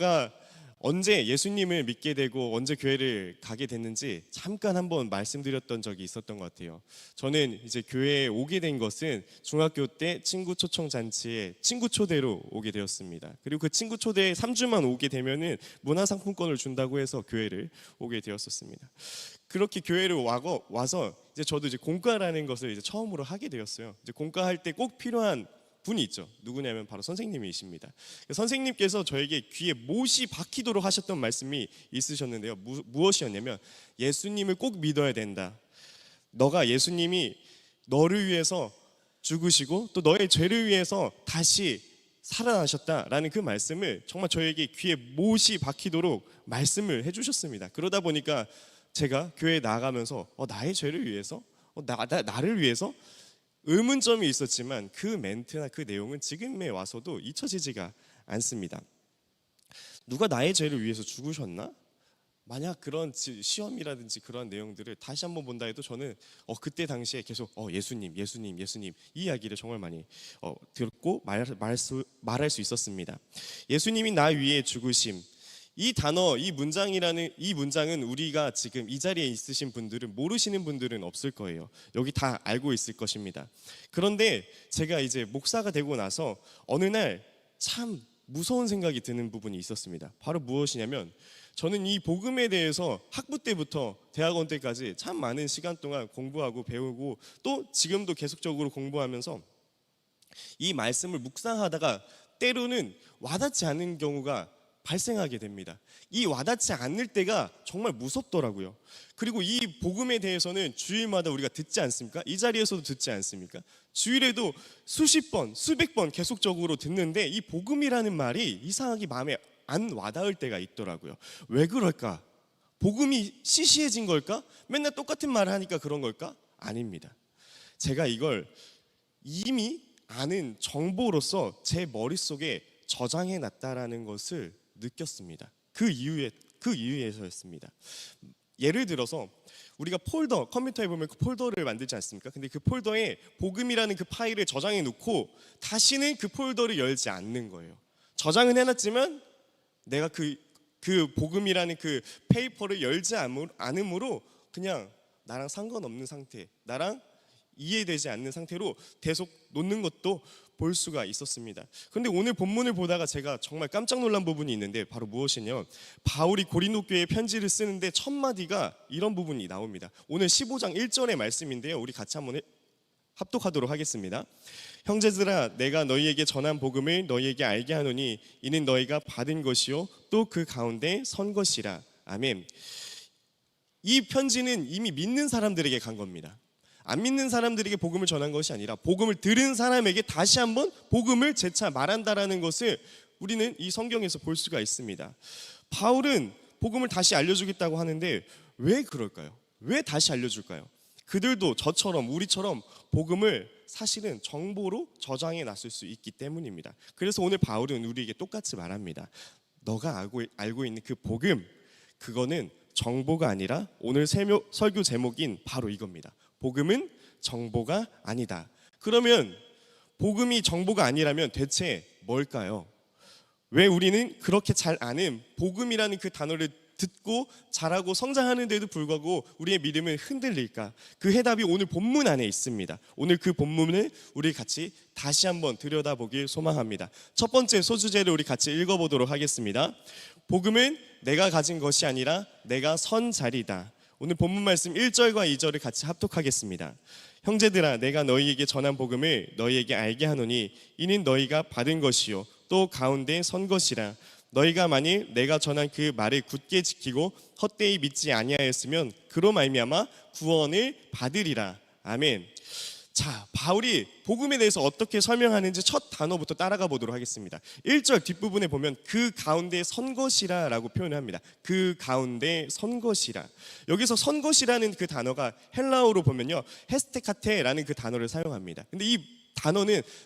저가 언제 예수님을 믿게 되고 언제 교회를 가게 됐는지 잠깐 한번 말씀드렸던 적이 있었던 것 같아요. 저는 이제 교회에 오게 된 것은 중학교 때 친구 초청 잔치에 친구 초대로 오게 되었습니다. 그리고 그 친구 초대에 3주만 오게 되면은 문화상품권을 준다고 해서 교회를 오게 되었었습니다. 그렇게 교회를 와서 이제 저도 이제 공과라는 것을 이제 처음으로 하게 되었어요. 이제 공과할 때 꼭 필요한 분이 있죠. 누구냐면 바로 선생님이십니다. 선생님께서 저에게 귀에 못이 박히도록 하셨던 말씀이 있으셨는데요. 무엇이었냐면 예수님을 꼭 믿어야 된다. 너가 예수님이 너를 위해서 죽으시고 또 너의 죄를 위해서 다시 살아나셨다라는 그 말씀을 정말 저에게 귀에 못이 박히도록 말씀을 해주셨습니다. 그러다 보니까 제가 교회에 나가면서 나의 죄를 위해서 나를 위해서 의문점이 있었지만 그 멘트나 그 내용은 지금에 와서도 잊혀지지가 않습니다. 누가 나의 죄를 위해서 죽으셨나? 만약 그런 시험이라든지 그런 내용들을 다시 한번 본다 해도 저는 그때 당시에 계속 예수님 이 이야기를 정말 많이 들었고 말할 수 있었습니다. 예수님이 나 위해 죽으심, 이 단어, 이 문장은 우리가 지금 이 자리에 있으신 분들은 모르시는 분들은 없을 거예요. 여기 다 알고 있을 것입니다. 그런데 제가 이제 목사가 되고 나서 어느 날 참 무서운 생각이 드는 부분이 있었습니다. 바로 무엇이냐면 저는 이 복음에 대해서 학부 때부터 대학원 때까지 참 많은 시간 동안 공부하고 배우고 또 지금도 계속적으로 공부하면서 이 말씀을 묵상하다가 때로는 와닿지 않은 경우가 발생하게 됩니다. 이 와닿지 않을 때가 정말 무섭더라고요. 그리고 이 복음에 대해서는 주일마다 우리가 듣지 않습니까? 이 자리에서도 듣지 않습니까? 주일에도 수십 번, 수백 번 계속적으로 듣는데 이 복음이라는 말이 이상하게 마음에 안 와닿을 때가 있더라고요. 왜 그럴까? 복음이 시시해진 걸까? 맨날 똑같은 말을 하니까 그런 걸까? 아닙니다. 제가 이걸 이미 아는 정보로서 제 머릿속에 저장해 놨다라는 것을 느꼈습니다. 그 이유에서였습니다. 예를 들어서 우리가 컴퓨터에 보면 그 폴더를 만들지 않습니까? 근데 그 폴더에 복음이라는 그 파일을 저장해 놓고 다시는 그 폴더를 열지 않는 거예요. 저장은 해놨지만 내가 그 복음이라는 그 페이퍼를 열지 않음으로 그냥 나랑 상관없는 상태, 나랑 이해되지 않는 상태로 계속 놓는 것도 볼 수가 있었습니다. 그런데 오늘 본문을 보다가 제가 정말 깜짝 놀란 부분이 있는데 바로 무엇이냐면 바울이 고린도 교회에 편지를 쓰는데 첫 마디가 이런 부분이 나옵니다. 오늘 15장 1절의 말씀인데요. 우리 같이 한번 합독하도록 하겠습니다. 형제들아, 내가 너희에게 전한 복음을 너희에게 알게 하노니 이는 너희가 받은 것이요 또 그 가운데 선 것이라. 아멘. 이 편지는 이미 믿는 사람들에게 간 겁니다. 안 믿는 사람들에게 복음을 전한 것이 아니라 복음을 들은 사람에게 다시 한번 복음을 재차 말한다라는 것을 우리는 이 성경에서 볼 수가 있습니다. 바울은 복음을 다시 알려주겠다고 하는데 왜 그럴까요? 왜 다시 알려줄까요? 그들도 저처럼 우리처럼 복음을 사실은 정보로 저장해 놨을 수 있기 때문입니다. 그래서 오늘 바울은 우리에게 똑같이 말합니다. 너가 알고 있는 그 복음, 그거는 정보가 아니라 오늘 설교 제목인 바로 이겁니다. 복음은 정보가 아니다. 그러면 복음이 정보가 아니라면 대체 뭘까요? 왜 우리는 그렇게 잘 아는 복음이라는 그 단어를 듣고 자라고 성장하는데도 불구하고 우리의 믿음은 흔들릴까? 그 해답이 오늘 본문 안에 있습니다. 오늘 그 본문을 우리 같이 다시 한번 들여다보길 소망합니다. 첫 번째 소주제를 우리 같이 읽어보도록 하겠습니다. 복음은 내가 가진 것이 아니라 내가 선 자리다. 오늘 본문 말씀 1절과 2절을 같이 합독하겠습니다. 형제들아, 내가 너희에게 전한 복음을 너희에게 알게 하노니 이는 너희가 받은 것이요 또 가운데 선 것이라. 너희가 만일 내가 전한 그 말을 굳게 지키고 헛되이 믿지 아니하였으면 그로 말미암아 구원을 받으리라. 아멘. 자, 바울이 복음에 대해서 어떻게 설명하는지 첫 단어부터 따라가 보도록 하겠습니다. 1절 뒷부분에 보면 그 가운데 선 것이라 라고 표현을 합니다. 그 가운데 선 것이라. 여기서 선 것이라는 그 단어가 헬라어로 보면요 헤스테카테라는 그 단어를 사용합니다. 근데 이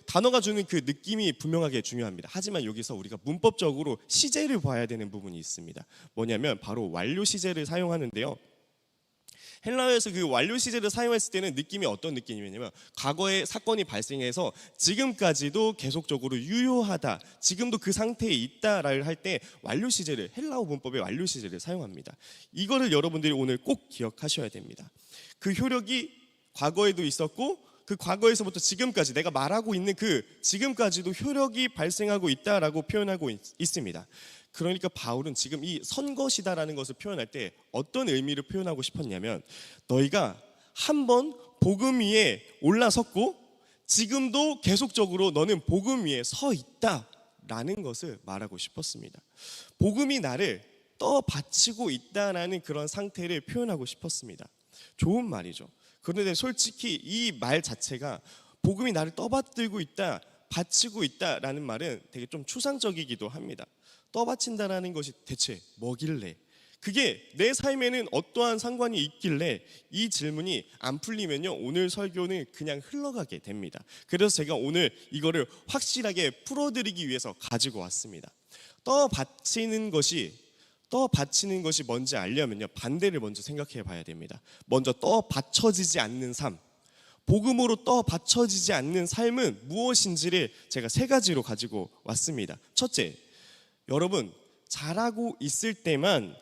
단어가 주는 그 느낌이 분명하게 중요합니다. 하지만 여기서 우리가 문법적으로 시제를 봐야 되는 부분이 있습니다. 뭐냐면 바로 완료 시제를 사용하는데요. 헬라어에서 그 완료 시제를 사용했을 때는 느낌이 어떤 느낌이냐면 과거에 사건이 발생해서 지금까지도 계속적으로 유효하다, 지금도 그 상태에 있다를 할 때 완료 시제를, 헬라어 문법의 완료 시제를 사용합니다. 이거를 여러분들이 오늘 꼭 기억하셔야 됩니다. 그 효력이 과거에도 있었고 그 과거에서부터 지금까지, 내가 말하고 있는 그 지금까지도 효력이 발생하고 있다라고 표현하고 있습니다. 그러니까 바울은 지금 이 선 것이다라는 것을 표현할 때 어떤 의미를 표현하고 싶었냐면, 너희가 한번 복음 위에 올라섰고 지금도 계속적으로 너는 복음 위에 서 있다라는 것을 말하고 싶었습니다. 복음이 나를 떠받치고 있다라는 그런 상태를 표현하고 싶었습니다. 좋은 말이죠. 그런데 솔직히 이 말 자체가 복음이 나를 떠받들고 있다, 받치고 있다라는 말은 되게 좀 추상적이기도 합니다. 떠받친다라는 것이 대체 뭐길래, 그게 내 삶에는 어떠한 상관이 있길래, 이 질문이 안 풀리면요 오늘 설교는 그냥 흘러가게 됩니다. 그래서 제가 오늘 이거를 확실하게 풀어드리기 위해서 가지고 왔습니다. 떠받치는 것이 뭔지 알려면요 반대를 먼저 생각해 봐야 됩니다. 먼저 떠받쳐지지 않는 삶, 복음으로 떠받쳐지지 않는 삶은 무엇인지를 제가 세 가지로 가지고 왔습니다. 첫째, 여러분 잘하고 있을 때만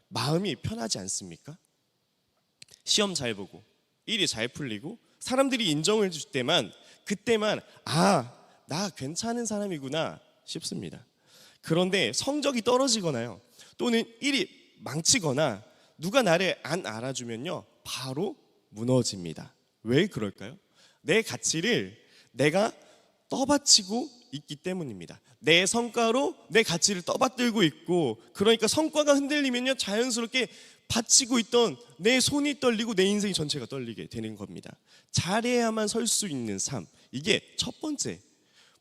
마음이 편하지 않습니까? 시험 잘 보고 일이 잘 풀리고 사람들이 인정을 줄 때만, 그때만 나 괜찮은 사람이구나 싶습니다. 그런데 성적이 떨어지거나요 또는 일이 망치거나 누가 나를 안 알아주면요 바로 무너집니다. 왜 그럴까요? 내 가치를 내가 떠받치고 있기 때문입니다. 내 성과로 내 가치를 떠받들고 있고, 그러니까 성과가 흔들리면요 자연스럽게 받치고 있던 내 손이 떨리고 내 인생이 전체가 떨리게 되는 겁니다. 잘해야만 설 수 있는 삶, 이게 첫 번째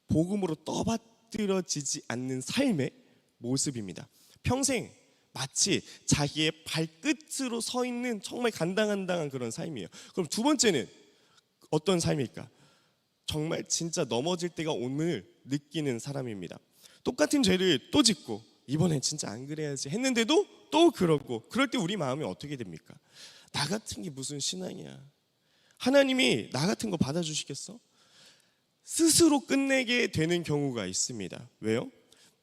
복음으로 떠받들어지지 않는 삶의 모습입니다. 평생 마치 자기의 발끝으로 서 있는 정말 간당간당한 그런 삶이에요. 그럼 두 번째는 어떤 삶일까? 정말 진짜 넘어질 때가 오늘 느끼는 사람입니다. 똑같은 죄를 또 짓고 이번엔 진짜 안 그래야지 했는데도 또 그러고, 그럴 때 우리 마음이 어떻게 됩니까? 나 같은 게 무슨 신앙이야, 하나님이 나 같은 거 받아주시겠어? 스스로 끝내게 되는 경우가 있습니다. 왜요?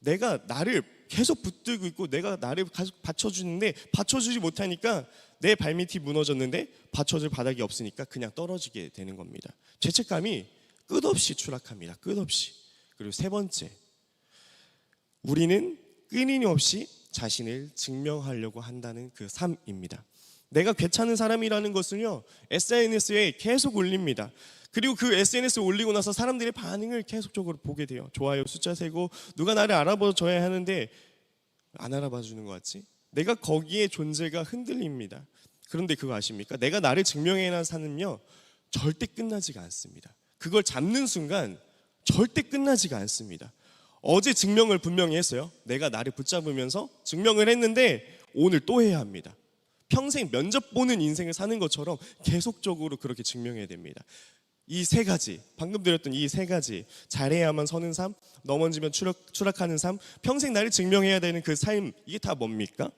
내가 나를 계속 붙들고 있고 내가 나를 계속 받쳐주는데 받쳐주지 못하니까 내 발밑이 무너졌는데 받쳐줄 바닥이 없으니까 그냥 떨어지게 되는 겁니다. 죄책감이 끝없이 추락합니다. 끝없이. 그리고 세 번째, 우리는 끊임없이 자신을 증명하려고 한다는 그 삶입니다. 내가 괜찮은 사람이라는 것은요 SNS에 계속 올립니다. 그리고 그 SNS에 올리고 나서 사람들의 반응을 계속적으로 보게 돼요. 좋아요 숫자 세고 누가 나를 알아봐줘야 하는데 안 알아봐 주는 것 같지? 내가 거기에 존재가 흔들립니다. 그런데 그거 아십니까? 내가 나를 증명해야 사는요 절대 끝나지가 않습니다. 그걸 잡는 순간 절대 끝나지가 않습니다. 어제 증명을 분명히 했어요. 내가 나를 붙잡으면서 증명을 했는데 오늘 또 해야 합니다. 평생 면접 보는 인생을 사는 것처럼 계속적으로 그렇게 증명해야 됩니다. 이 세 가지, 방금 드렸던 이 세 가지, 잘해야만 서는 삶, 넘어지면 추락하는 삶, 평생 나를 증명해야 되는 그 삶, 이게 다 뭡니까?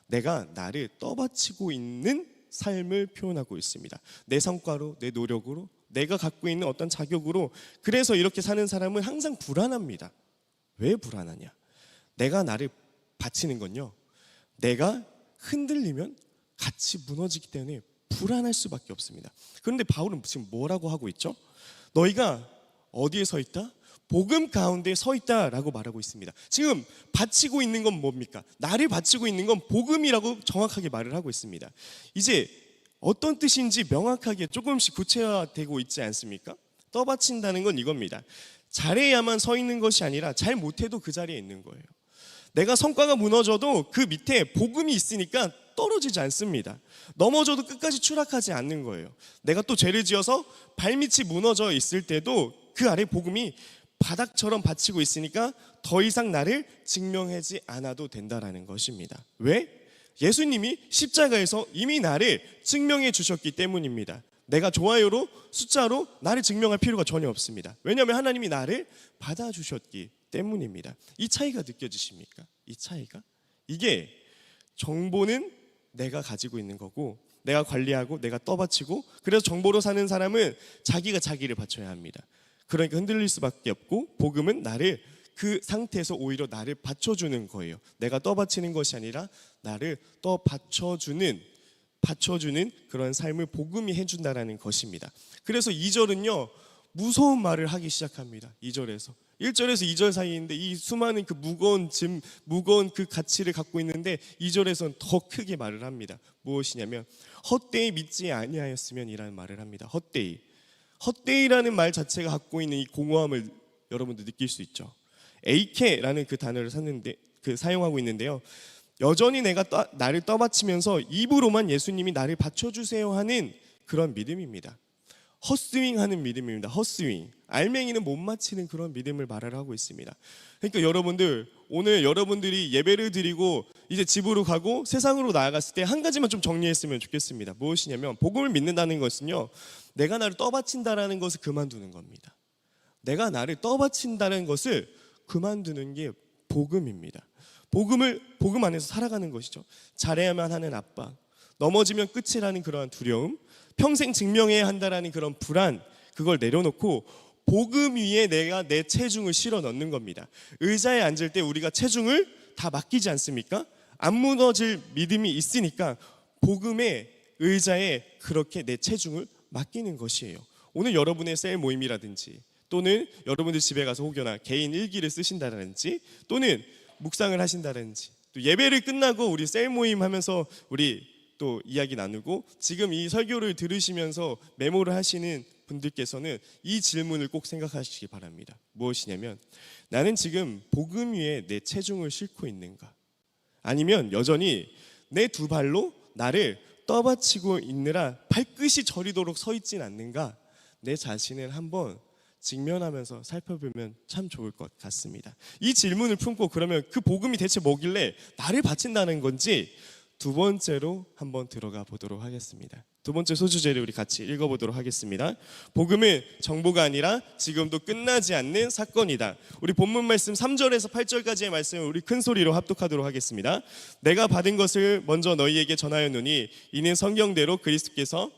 내가 나를 떠받치고 있는 삶을 표현하고 있습니다. 내 성과로, 내 노력으로, 내가 갖고 있는 어떤 자격으로. 그래서 이렇게 사는 사람은 항상 불안합니다. 왜 불안하냐? 내가 나를 바치는 건요 내가 흔들리면 같이 무너지기 때문에 불안할 수밖에 없습니다. 그런데 바울은 지금 뭐라고 하고 있죠? 너희가 어디에 서 있다? 복음 가운데 서 있다라고 말하고 있습니다. 지금 바치고 있는 건 뭡니까? 나를 바치고 있는 건 복음이라고 정확하게 말을 하고 있습니다. 이제 어떤 뜻인지 명확하게 조금씩 구체화되고 있지 않습니까? 떠받친다는 건 이겁니다. 잘해야만 서 있는 것이 아니라 잘 못해도 그 자리에 있는 거예요. 내가 성과가 무너져도 그 밑에 복음이 있으니까 떨어지지 않습니다. 넘어져도 끝까지 추락하지 않는 거예요. 내가 또 죄를 지어서 발밑이 무너져 있을 때도 그 아래 복음이 바닥처럼 받치고 있으니까 더 이상 나를 증명하지 않아도 된다라는 것입니다. 왜? 예수님이 십자가에서 이미 나를 증명해 주셨기 때문입니다. 내가 좋아요로 숫자로 나를 증명할 필요가 전혀 없습니다. 왜냐하면 하나님이 나를 받아주셨기 때문입니다. 이 차이가 느껴지십니까? 이 차이가? 이게 정보는 내가 가지고 있는 거고 내가 관리하고 내가 떠받치고, 그래서 정보로 사는 사람은 자기가 자기를 바쳐야 합니다. 그러니까 흔들릴 수밖에 없고, 복음은 나를 그 상태에서 오히려 나를 받쳐주는 거예요. 내가 떠받치는 것이 아니라 나를 받쳐주는 그런 삶을 복음이 해준다라는 것입니다. 그래서 2절은요 무서운 말을 하기 시작합니다. 2절에서 1절에서 2절 사이인데 이 수많은 그 무거운 그 가치를 갖고 있는데 2절에서는 더 크게 말을 합니다. 무엇이냐면 헛되이 믿지 아니하였으면 이라는 말을 합니다. 헛되이라는 말 자체가 갖고 있는 이 공허함을 여러분들 느낄 수 있죠. 에이케라는 그 단어를 사용하고 있는데요, 여전히 내가 나를 떠받치면서 입으로만 예수님이 나를 받쳐주세요 하는 그런 믿음입니다. 헛스윙하는 믿음입니다. 헛스윙, 알맹이는 못 맞히는 그런 믿음을 말을 하고 있습니다. 그러니까 여러분들, 오늘 여러분들이 예배를 드리고 이제 집으로 가고 세상으로 나아갔을 때 한 가지만 좀 정리했으면 좋겠습니다. 무엇이냐면 복음을 믿는다는 것은요, 내가 나를 떠받친다라는 것을 그만두는 겁니다. 내가 나를 떠받친다는 것을 그만두는 게 복음입니다. 복음 안에서 살아가는 것이죠. 잘해야만 하는 압박, 넘어지면 끝이라는 그러한 두려움, 평생 증명해야 한다라는 그런 불안, 그걸 내려놓고 복음 위에 내가 내 체중을 실어 넣는 겁니다. 의자에 앉을 때 우리가 체중을 다 맡기지 않습니까? 안 무너질 믿음이 있으니까 복음의 의자에 그렇게 내 체중을 맡기는 것이에요. 오늘 여러분의 셀 모임이라든지, 또는 여러분들 집에 가서 혹여나 개인 일기를 쓰신다든지, 또는 묵상을 하신다든지, 또 예배를 끝나고 우리 셀 모임 하면서 우리 또 이야기 나누고, 지금 이 설교를 들으시면서 메모를 하시는 분들께서는 이 질문을 꼭 생각하시기 바랍니다. 무엇이냐면, 나는 지금 복음 위에 내 체중을 싣고 있는가? 아니면 여전히 내 두 발로 나를 떠받치고 있느라 발끝이 저리도록 서 있진 않는가? 내 자신을 한번 직면하면서 살펴보면 참 좋을 것 같습니다. 이 질문을 품고, 그러면 그 복음이 대체 뭐길래 나를 바친다는 건지 두 번째로 한번 들어가 보도록 하겠습니다. 두 번째 소주제를 우리 같이 읽어보도록 하겠습니다. 복음은 정보가 아니라 지금도 끝나지 않는 사건이다. 우리 본문 말씀 3절에서 8절까지의 말씀을 우리 큰 소리로 합독하도록 하겠습니다. 내가 받은 것을 먼저 너희에게 전하였노니 이는 성경대로 그리스도께서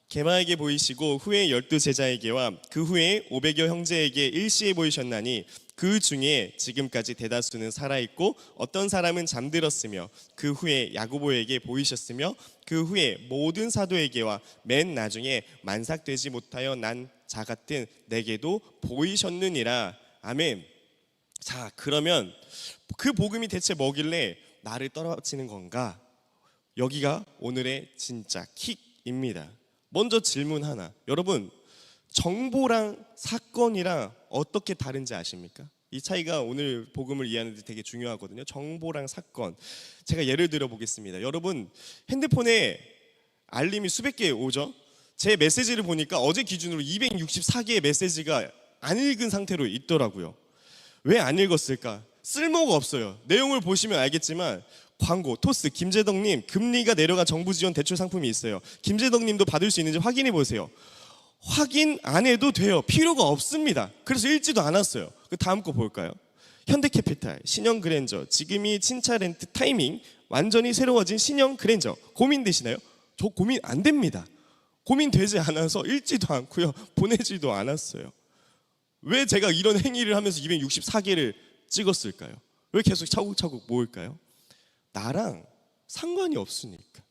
게마에게 보이시고 후에 12 제자에게와 그 후에 500여 형제에게 일시에 보이셨나니 그 중에 지금까지 대다수는 살아있고 어떤 사람은 잠들었으며, 그 후에 야고보에게 보이셨으며, 그 후에 모든 사도에게와 맨 나중에 만삭되지 못하여 난 자 같은 내게도 보이셨느니라. 아멘. 자, 그러면 그 복음이 대체 뭐길래 나를 떨어지는 건가? 여기가 오늘의 진짜 킥입니다. 먼저 질문 하나. 여러분, 정보랑 사건이랑 어떻게 다른지 아십니까? 이 차이가 오늘 복음을 이해하는 데 되게 중요하거든요. 정보랑 사건. 제가 예를 들어 보겠습니다. 여러분, 핸드폰에 알림이 수백 개 오죠? 제 메시지를 보니까 어제 기준으로 264개의 메시지가 안 읽은 상태로 있더라고요. 왜 안 읽었을까? 쓸모가 없어요. 내용을 보시면 알겠지만 광고, 토스, 김재덕님 금리가 내려간 정부 지원 대출 상품이 있어요. 김재덕님도 받을 수 있는지 확인해 보세요. 확인 안 해도 돼요. 필요가 없습니다. 그래서 읽지도 않았어요. 그 다음 거 볼까요? 현대캐피탈, 신형 그랜저, 지금이 친차 렌트 타이밍, 완전히 새로워진 신형 그랜저. 고민되시나요? 저 고민 안 됩니다. 고민되지 않아서 읽지도 않고요, 보내지도 않았어요. 왜 제가 이런 행위를 하면서 264개를 찍었을까요? 왜 계속 차곡차곡 모을까요? 나랑 상관이 없으니까.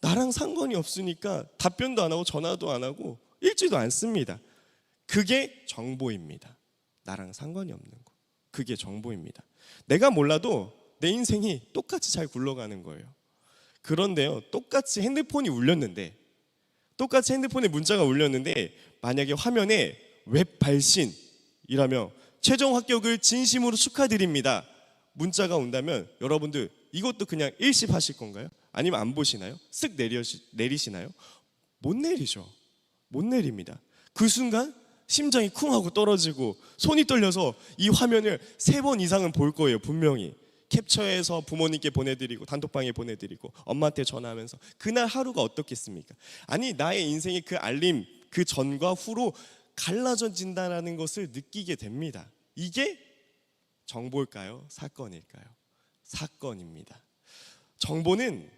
나랑 상관이 없으니까 답변도 안 하고 전화도 안 하고 읽지도 않습니다. 그게 정보입니다. 나랑 상관이 없는 거. 그게 정보입니다. 내가 몰라도 내 인생이 똑같이 잘 굴러가는 거예요. 그런데요, 똑같이 핸드폰에 문자가 울렸는데 만약에 화면에 웹 발신이라며 최종 합격을 진심으로 축하드립니다 문자가 온다면, 여러분들 이것도 그냥 일십하실 건가요? 아니면 안 보시나요? 쓱 내리시나요? 못 내리죠. 못 내립니다. 그 순간 심장이 쿵 하고 떨어지고 손이 떨려서 이 화면을 3번 이상은 볼 거예요. 분명히 캡처해서 부모님께 보내드리고 단톡방에 보내드리고 엄마한테 전화하면서. 그날 하루가 어떻겠습니까? 아니, 나의 인생의 그 알림, 그 전과 후로 갈라져진다는 것을 느끼게 됩니다. 이게 정보일까요? 사건일까요? 사건입니다. 정보는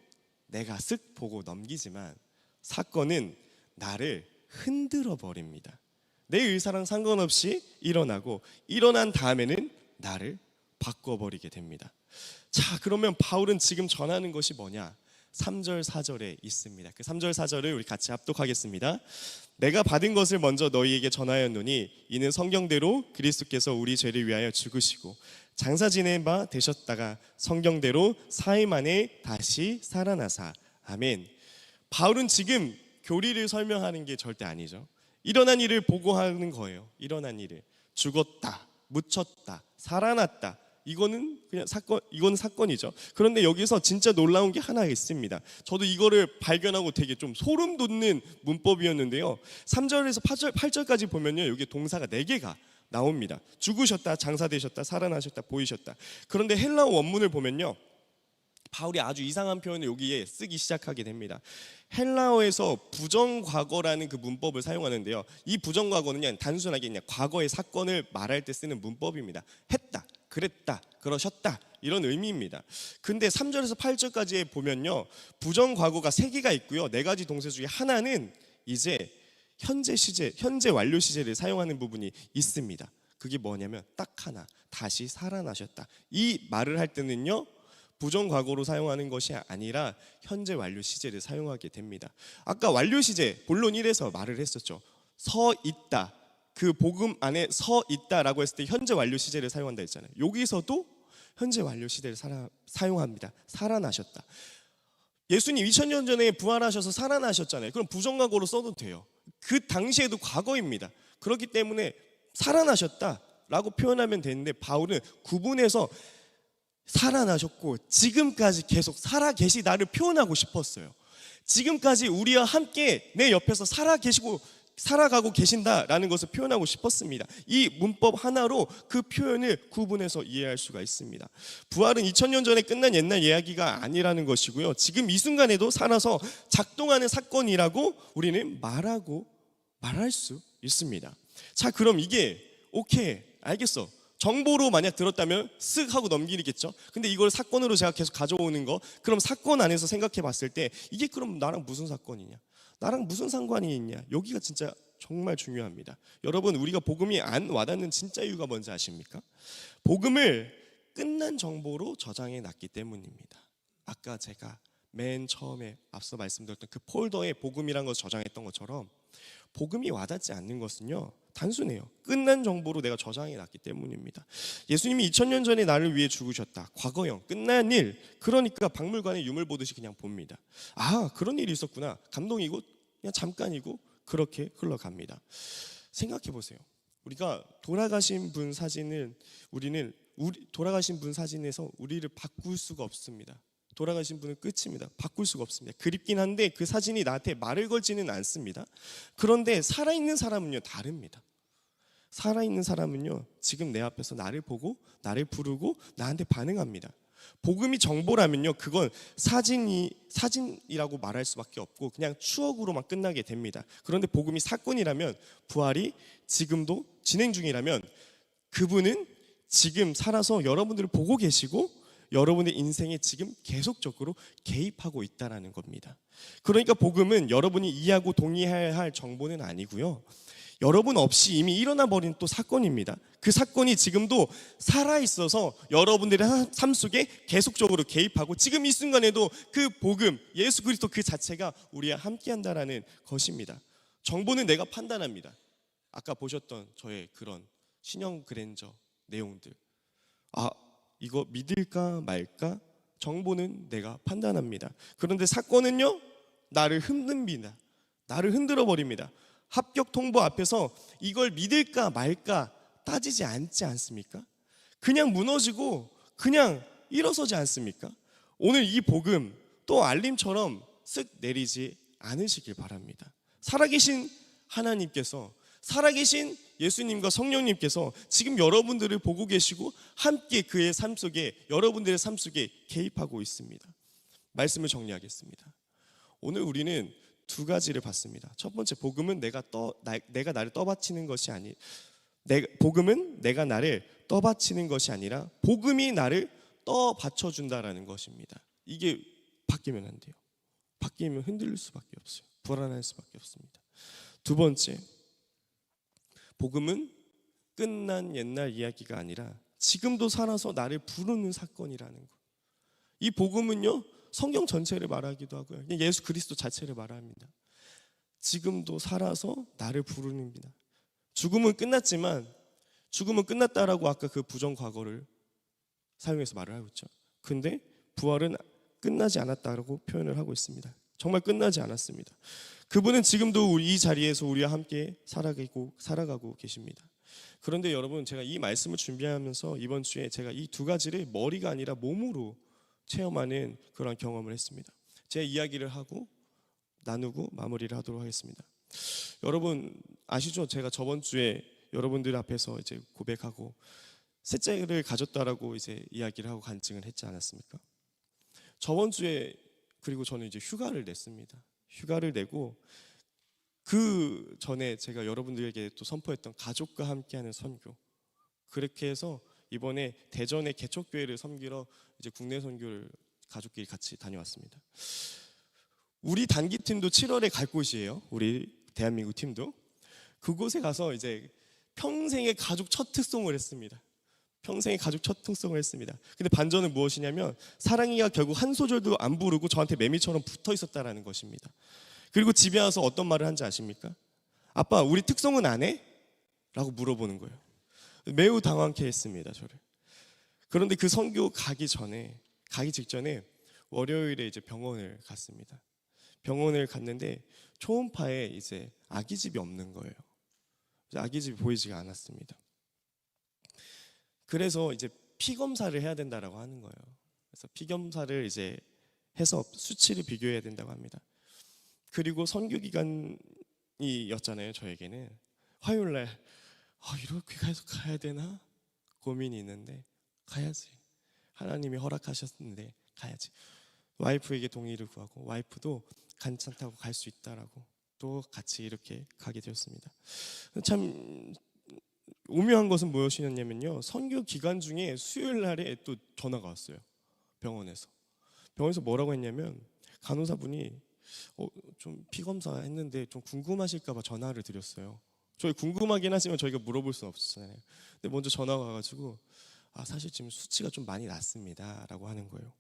내가 쓱 보고 넘기지만 사건은 나를 흔들어 버립니다. 내 의사랑 상관없이 일어나고 일어난 다음에는 나를 바꿔버리게 됩니다. 자, 그러면 바울은 지금 전하는 것이 뭐냐? 3절 4절에 있습니다. 그 3절 4절을 우리 같이 합독하겠습니다. 내가 받은 것을 먼저 너희에게 전하였노니 이는 성경대로 그리스도께서 우리 죄를 위하여 죽으시고 장사 지낸 바 되셨다가 성경대로 사흘 만에 다시 살아나사. 아멘. 바울은 지금 교리를 설명하는 게 절대 아니죠. 일어난 일을 보고하는 거예요. 일어난 일을. 죽었다, 묻혔다, 살아났다. 이거는 그냥 이건 사건이죠. 그런데 여기서 진짜 놀라운 게 하나 있습니다. 저도 이거를 발견하고 되게 좀 소름 돋는 문법이었는데요. 3절에서 8절까지 보면요, 여기 동사가 4개가 나옵니다. 죽으셨다, 장사되셨다, 살아나셨다, 보이셨다. 그런데 헬라어 원문을 보면요, 바울이 아주 이상한 표현을 여기에 쓰기 시작하게 됩니다. 헬라어에서 부정과거라는 그 문법을 사용하는데요, 이 부정과거는 그냥 단순하게 그냥 과거의 사건을 말할 때 쓰는 문법입니다. 했다, 그랬다, 그러셨다, 이런 의미입니다. 근데 3절에서 8절까지 보면요, 부정과거가 3개가 있고요, 4가지 동사 중에 하나는 이제 현재 시제, 현재 완료 시제를 사용하는 부분이 있습니다. 그게 뭐냐면 딱 하나, 다시 살아나셨다. 이 말을 할 때는요, 부정과거로 사용하는 것이 아니라 현재 완료 시제를 사용하게 됩니다. 아까 완료 시제 본론 1에서 말을 했었죠. 서 있다, 그 복음 안에 서 있다라고 했을 때 현재 완료 시제를 사용한다 했잖아요. 여기서도 현재 완료 시제를 사용합니다. 살아나셨다. 예수님 2000년 전에 부활하셔서 살아나셨잖아요. 그럼 부정과거로 써도 돼요. 그 당시에도 과거입니다. 그렇기 때문에 살아나셨다라고 표현하면 되는데, 바울은 구분해서 살아나셨고 지금까지 계속 살아계시다를 표현하고 싶었어요. 지금까지 우리와 함께 내 옆에서 살아가고 계신다라는 것을 표현하고 싶었습니다. 이 문법 하나로 그 표현을 구분해서 이해할 수가 있습니다. 부활은 2000년 전에 끝난 옛날 이야기가 아니라는 것이고요, 지금 이 순간에도 살아서 작동하는 사건이라고 우리는 말할 수 있습니다. 자, 그럼 이게 오케이, 알겠어, 정보로 만약 들었다면 쓱 하고 넘기겠죠. 근데 이걸 사건으로 제가 계속 가져오는 거, 그럼 사건 안에서 생각해 봤을 때 이게 그럼 나랑 무슨 사건이냐, 나랑 무슨 상관이 있냐, 여기가 진짜 정말 중요합니다. 여러분, 우리가 복음이 안 와닿는 진짜 이유가 뭔지 아십니까? 복음을 끝난 정보로 저장해 놨기 때문입니다. 아까 제가 맨 처음에 앞서 말씀드렸던 그 폴더에 복음이라는 것을 저장했던 것처럼 복음이 와닿지 않는 것은요, 단순해요. 끝난 정보로 내가 저장해 놨기 때문입니다. 예수님이 2000년 전에 나를 위해 죽으셨다, 과거형, 끝난 일. 그러니까 박물관에 유물 보듯이 그냥 봅니다. 아, 그런 일이 있었구나, 감동이고 그냥 잠깐이고 그렇게 흘러갑니다. 생각해 보세요. 우리가 돌아가신 분 사진을 돌아가신 분 사진에서 우리를 바꿀 수가 없습니다. 돌아가신 분은 끝입니다. 바꿀 수가 없습니다. 그립긴 한데 그 사진이 나한테 말을 걸지는 않습니다. 그런데 살아있는 사람은요, 다릅니다. 살아있는 사람은요, 지금 내 앞에서 나를 보고 나를 부르고 나한테 반응합니다. 복음이 정보라면요, 그건 사진이라고 말할 수밖에 없고 그냥 추억으로만 끝나게 됩니다. 그런데 복음이 사건이라면, 부활이 지금도 진행 중이라면 그분은 지금 살아서 여러분들을 보고 계시고 여러분의 인생에 지금 계속적으로 개입하고 있다는 겁니다. 그러니까 복음은 여러분이 이해하고 동의해야 할 정보는 아니고요, 여러분 없이 이미 일어나 버린 또 사건입니다. 그 사건이 지금도 살아있어서 여러분들의 삶 속에 계속적으로 개입하고 지금 이 순간에도 그 복음, 예수 그리스도 그 자체가 우리와 함께한다는 것입니다. 정보는 내가 판단합니다. 아까 보셨던 저의 그런 신형 그랜저 내용들, 이거 믿을까 말까? 정보는 내가 판단합니다. 그런데 사건은요, 나를 흔듭니다. 나를 흔들어 버립니다. 합격 통보 앞에서 이걸 믿을까 말까 따지지 않지 않습니까? 그냥 무너지고 그냥 일어서지 않습니까? 오늘 이 복음 또 알림처럼 쓱 내리지 않으시길 바랍니다. 살아계신 하나님께서, 살아계신 예수님과 성령님께서 지금 여러분들을 보고 계시고 함께 그의 삶 속에, 여러분들의 삶 속에 개입하고 있습니다. 말씀을 정리하겠습니다. 오늘 우리는 2가지를 봤습니다. 첫 번째, 복음은 내가 나를 떠받치는 것이 복음은 내가 나를 떠받치는 것이 아니라 복음이 나를 떠받쳐준다라는 것입니다. 이게 바뀌면 안 돼요. 바뀌면 흔들릴 수밖에 없어요. 불안할 수밖에 없습니다. 두 번째, 복음은 끝난 옛날 이야기가 아니라 지금도 살아서 나를 부르는 사건이라는 것. 이 복음은요, 성경 전체를 말하기도 하고요, 예수 그리스도 자체를 말합니다. 지금도 살아서 나를 부르는입니다. 죽음은 끝났지만, 죽음은 끝났다라고 아까 그 부정 과거를 사용해서 말을 하고 있죠. 근데 부활은 끝나지 않았다라고 표현을 하고 있습니다. 정말 끝나지 않았습니다. 그분은 지금도 이 자리에서 우리와 함께 살아가고 계십니다. 그런데 여러분, 제가 이 말씀을 준비하면서 이번 주에 제가 이 두 가지를 머리가 아니라 몸으로 체험하는 그런 경험을 했습니다. 제 이야기를 하고 나누고 마무리를 하도록 하겠습니다. 여러분 아시죠? 제가 저번 주에 여러분들 앞에서 이제 고백하고 셋째를 가졌다라고 이제 이야기를 하고 간증을 했지 않았습니까? 저번 주에 그리고 저는 이제 휴가를 냈습니다. 휴가를 내고 그 전에 제가 여러분들에게 또 선포했던 가족과 함께하는 선교, 그렇게 해서 이번에 대전의 개척교회를 섬기러 이제 국내 선교를 가족끼리 같이 다녀왔습니다. 우리 단기팀도 7월에 갈 곳이에요. 우리 대한민국 팀도 그곳에 가서 이제 평생의 가족 첫 특송을 했습니다. 평생의 가족 첫 특송을 했습니다. 근데 반전은 무엇이냐면 사랑이가 결국 한 소절도 안 부르고 저한테 매미처럼 붙어 있었다라는 것입니다. 그리고 집에 와서 어떤 말을 한지 아십니까? 아빠, 우리 특송은 안 해? 라고 물어보는 거예요. 매우 당황케 했습니다, 저를. 그런데 그 선교 가기 직전에 월요일에 이제 병원을 갔습니다. 병원을 갔는데 초음파에 이제 아기집이 없는 거예요. 아기집이 보이지가 않았습니다. 그래서 이제 피 검사를 해야 된다라고 하는 거예요. 그래서 피 검사를 이제 해서 수치를 비교해야 된다고 합니다. 그리고 선교 기간이었잖아요, 저에게는. 화요일 날 이렇게 계속 가야 되나 고민이 있는데 가야지. 하나님이 허락하셨는데 가야지. 와이프에게 동의를 구하고 와이프도 괜찮다고 갈 수 있다라고 또 같이 이렇게 가게 되었습니다. 참 오묘한 것은 무엇이었냐면요, 선교 기간 중에 수요일 날에 또 전화가 왔어요. 병원에서 뭐라고 했냐면 간호사분이 좀 피 검사 했는데 좀 궁금하실까 봐 전화를 드렸어요. 저희 궁금하긴 하지만 저희가 물어볼 수는 없었잖아요. 근데 먼저 전화가 와가지고 사실 지금 수치가 좀 많이 났습니다 라고 하는 거예요.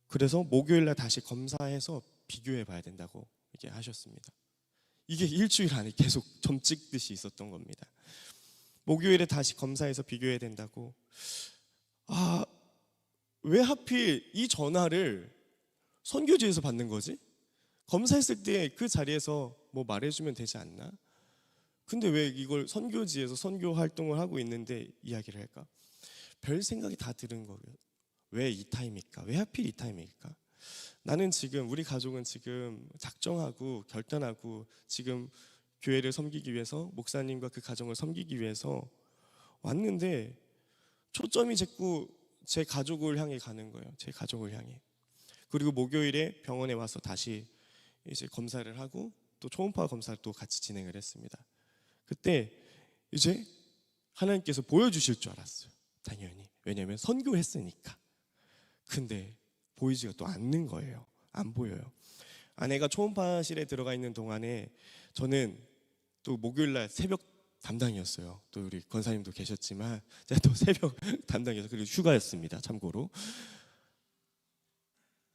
그래서 목요일 날 다시 검사해서 비교해 봐야 된다고 이렇게 하셨습니다. 이게 일주일 안에 계속 점 찍듯이 있었던 겁니다. 목요일에 다시 검사해서 비교해야 된다고. 왜 하필 이 전화를 선교지에서 받는 거지? 검사했을 때 그 자리에서 뭐 말해주면 되지 않나? 근데 왜 이걸 선교지에서 선교 활동을 하고 있는데 이야기를 할까? 별 생각이 다 드는 거예요. 왜 이 타임일까? 왜 하필 이 타임일까? 나는 지금, 우리 가족은 지금 작정하고 결단하고 지금 교회를 섬기기 위해서, 목사님과 그 가정을 섬기기 위해서 왔는데 초점이 자꾸 제 가족을 향해 가는 거예요. 제 가족을 향해. 그리고 목요일에 병원에 와서 다시 이제 검사를 하고 또 초음파 검사를 또 같이 진행을 했습니다. 그때 이제 하나님께서 보여주실 줄 알았어요. 당연히. 왜냐하면 선교했으니까. 근데 보이지가 또 않는 거예요. 안 보여요. 아내가 초음파실에 들어가 있는 동안에 저는 또 목요일날 새벽 담당이었어요. 또 우리 권사님도 계셨지만 제가 또 새벽 담당이어서, 그리고 휴가였습니다. 참고로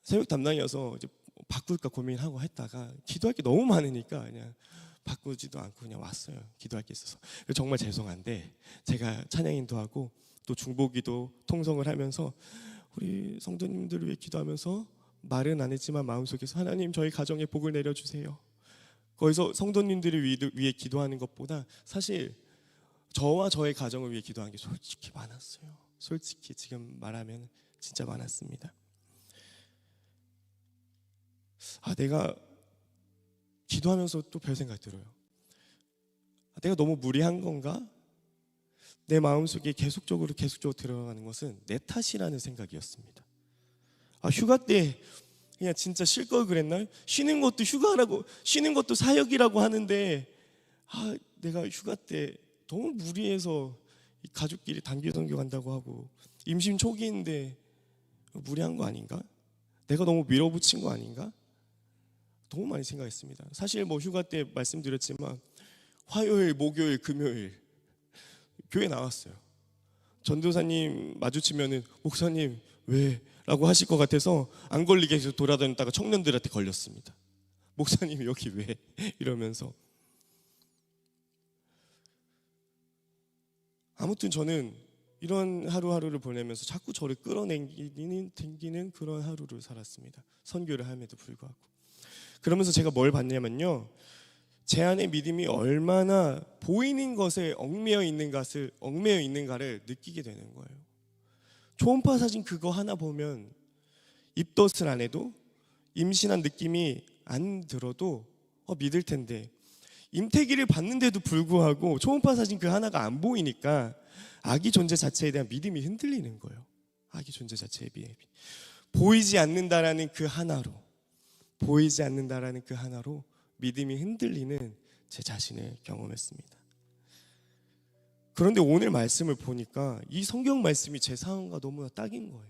새벽 담당이어서 이제 바꿀까 고민하고 했다가 기도할 게 너무 많으니까 그냥 바꾸지도 않고 그냥 왔어요. 기도할 게 있어서. 정말 죄송한데 제가 찬양인도 하고 또 중보기도 통성을 하면서 우리 성도님들을 위해 기도하면서 말은 안 했지만 마음속에서 하나님 저희 가정에 복을 내려주세요. 거기서 성도님들을 위해 기도하는 것보다 사실 저와 저의 가정을 위해 기도하는 게 솔직히 많았어요. 솔직히 지금 말하면 진짜 많았습니다. 내가 기도하면서 또 별 생각이 들어요. 내가 너무 무리한 건가? 내 마음속에 계속적으로 들어가는 것은 내 탓이라는 생각이었습니다. 휴가 때 그냥 진짜 쉴 걸 그랬나? 쉬는 것도 휴가라고, 쉬는 것도 사역이라고 하는데 내가 휴가 때 너무 무리해서 가족끼리 단기 선교 간다고 하고 임신 초기인데 무리한 거 아닌가? 내가 너무 밀어붙인 거 아닌가? 너무 많이 생각했습니다. 사실 뭐 휴가 때 말씀드렸지만 화요일, 목요일, 금요일 교회 나왔어요. 전도사님 마주치면은 목사님 왜? 라고 하실 것 같아서 안 걸리게 해서 돌아다녔다가 청년들한테 걸렸습니다. 목사님 여기 왜? 이러면서. 아무튼 저는 이런 하루하루를 보내면서 자꾸 저를 끌어당기는 그런 하루를 살았습니다. 선교를 함에도 불구하고. 그러면서 제가 뭘 봤냐면요, 제 안의 믿음이 얼마나 보이는 것에 얽매여 있는가를 느끼게 되는 거예요. 초음파 사진 그거 하나 보면 입덧을 안 해도, 임신한 느낌이 안 들어도 믿을 텐데, 임태기를 봤는데도 불구하고 초음파 사진 그 하나가 안 보이니까 아기 존재 자체에 대한 믿음이 흔들리는 거예요. 아기 존재 자체의 믿음이 보이지 않는다라는 그 하나로 믿음이 흔들리는 제 자신을 경험했습니다. 그런데 오늘 말씀을 보니까 이 성경 말씀이 제 상황과 너무나 딱인 거예요.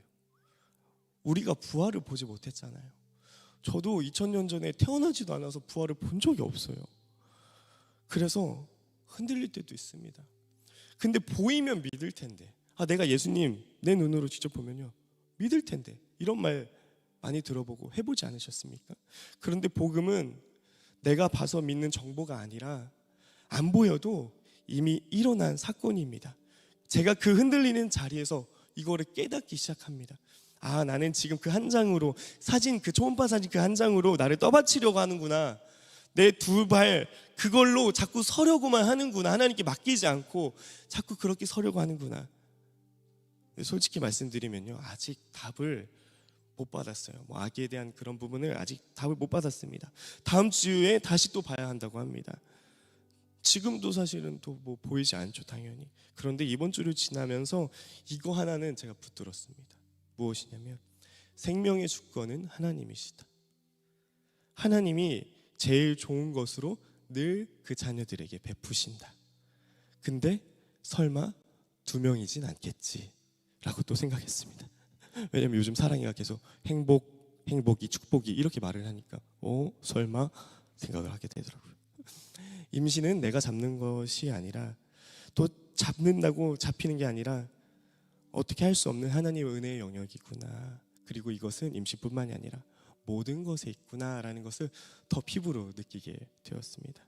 우리가 부활을 보지 못했잖아요. 저도 2000년 전에 태어나지도 않아서 부활을 본 적이 없어요. 그래서 흔들릴 때도 있습니다. 근데 보이면 믿을 텐데, 내가 예수님 내 눈으로 직접 보면요 믿을 텐데, 이런 말 많이 들어보고 해보지 않으셨습니까? 그런데 복음은 내가 봐서 믿는 정보가 아니라 안 보여도 이미 일어난 사건입니다. 제가 그 흔들리는 자리에서 이거를 깨닫기 시작합니다. 나는 지금 그 한 장으로 그 초음파 사진 그 한 장으로 나를 떠받치려고 하는구나. 내 두 발 그걸로 자꾸 서려고만 하는구나. 하나님께 맡기지 않고 자꾸 그렇게 서려고 하는구나. 솔직히 말씀드리면요, 아직 답을 못 받았어요. 아기에 대한 그런 부분을 아직 답을 못 받았습니다. 다음 주에 다시 또 봐야 한다고 합니다. 지금도 사실은 또 보이지 않죠, 당연히. 그런데 이번 주를 지나면서 이거 하나는 제가 붙들었습니다. 무엇이냐면, 생명의 주권은 하나님이시다. 하나님이 제일 좋은 것으로 늘 그 자녀들에게 베푸신다. 근데 설마 2명이진 않겠지 라고 또 생각했습니다. 왜냐면 요즘 사랑이가 계속 행복이, 축복이 이렇게 말을 하니까 설마 생각을 하게 되더라고요. 임신은 내가 잡는 것이 아니라, 또 잡는다고 잡히는 게 아니라 어떻게 할 수 없는 하나님의 은혜의 영역이구나. 그리고 이것은 임신뿐만이 아니라 모든 것에 있구나라는 것을 더 피부로 느끼게 되었습니다.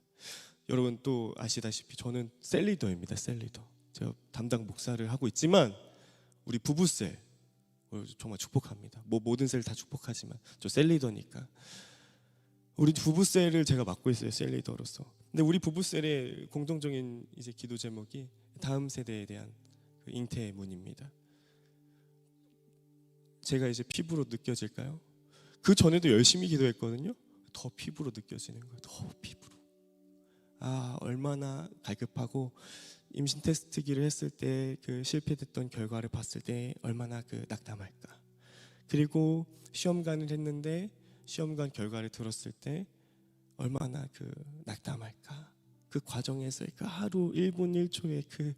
여러분 또 아시다시피 저는 셀리더입니다. 셀리더. 제가 담당 목사를 하고 있지만 우리 부부셀 정말 축복합니다. 모든 셀 다 축복하지만 저 셀리더니까 우리 부부셀을 제가 맡고 있어요. 셀리더로서. 근데 우리 부부셀의 공통적인 이제 기도 제목이 다음 세대에 대한 그 잉태문입니다. 제가 이제 피부로 느껴질까요? 그 전에도 열심히 기도했거든요. 더 피부로 느껴지는 거예요. 더 피부로. 얼마나 갈급하고, 임신 테스트기를 했을 때 그 실패됐던 결과를 봤을 때 얼마나 그 낙담할까. 그리고 시험관을 했는데 시험관 결과를 들었을 때 얼마나 그 낙담할까. 그 과정에서 그 하루 1분 1초의 그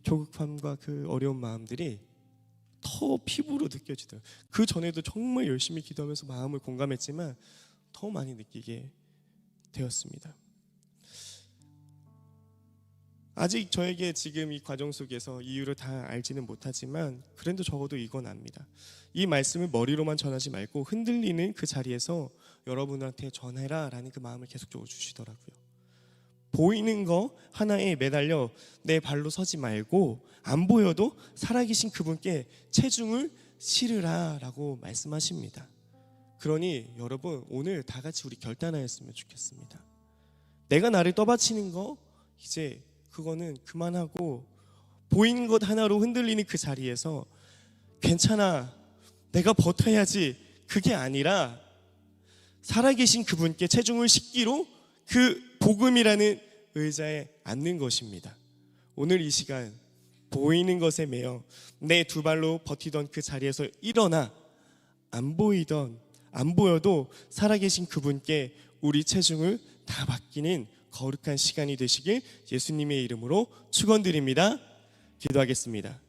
조급함과 그 어려운 마음들이 더 피부로 느껴지더라고요. 그 전에도 정말 열심히 기도하면서 마음을 공감했지만 더 많이 느끼게 되었습니다. 아직 저에게 지금 이 과정 속에서 이유를 다 알지는 못하지만 그래도 적어도 이건 압니다. 이 말씀을 머리로만 전하지 말고 흔들리는 그 자리에서 여러분한테 전해라 라는 그 마음을 계속적으로 주시더라고요. 보이는 거 하나에 매달려 내 발로 서지 말고 안 보여도 살아계신 그분께 체중을 실으라 라고 말씀하십니다. 그러니 여러분 오늘 다 같이 우리 결단하였으면 좋겠습니다. 내가 나를 떠받치는 거 이제 그거는 그만하고 보이는 것 하나로 흔들리는 그 자리에서 괜찮아 내가 버텨야지 그게 아니라 살아계신 그분께 체중을 싣기로 그 복음이라는 의자에 앉는 것입니다. 오늘 이 시간 보이는 것에 매여 내 두 발로 버티던 그 자리에서 일어나 안 보여도 살아계신 그분께 우리 체중을 다 맡기는 거룩한 시간이 되시길 예수님의 이름으로 축원드립니다. 기도하겠습니다.